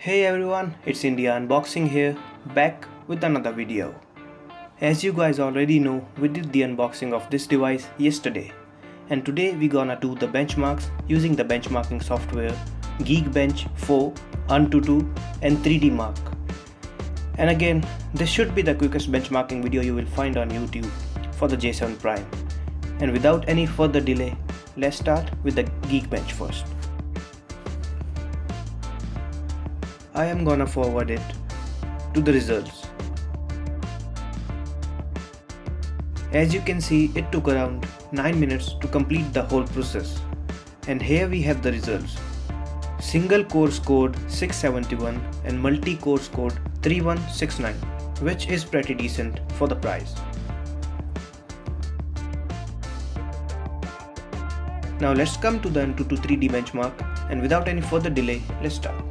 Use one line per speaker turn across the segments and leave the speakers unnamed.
Hey everyone, it's IndiaUnboxing here, back with another video. As you guys already know, we did the unboxing of this device yesterday, and today we gonna do the benchmarks using the benchmarking software Geekbench 4, Antutu and 3DMark. And again, this should be the quickest benchmarking video you will find on YouTube for the J7 Prime. And without any further delay, let's start with the Geekbench first. I am gonna forward it to the results. As you can see, it took around 9 minutes to complete the whole process. And here we have the results. Single core scored 671 and multi-core scored 3169, which is pretty decent for the price. Now let's come to the Antutu 3D benchmark, and without any further delay, let's start.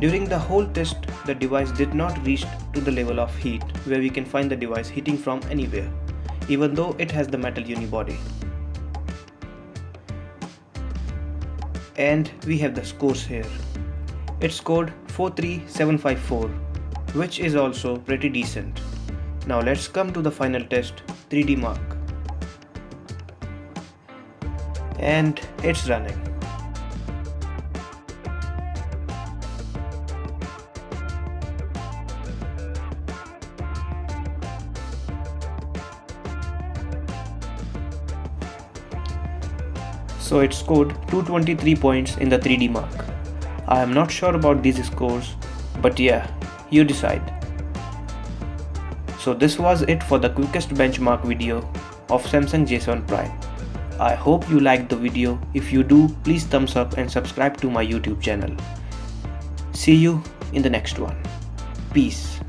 During the whole test, the device did not reach to the level of heat where we can find the device heating from anywhere, even though it has the metal unibody. And we have the scores here. It scored 43754, which is also pretty decent. Now let's come to the final test, 3DMark. And it's running. So it scored 223 points in the 3DMark. I am not sure about these scores, but yeah, you decide. So this was it for the quickest benchmark video of Samsung J7 Prime. I hope you liked the video. If you do, please thumbs up and subscribe to my YouTube channel. See you in the next one. Peace.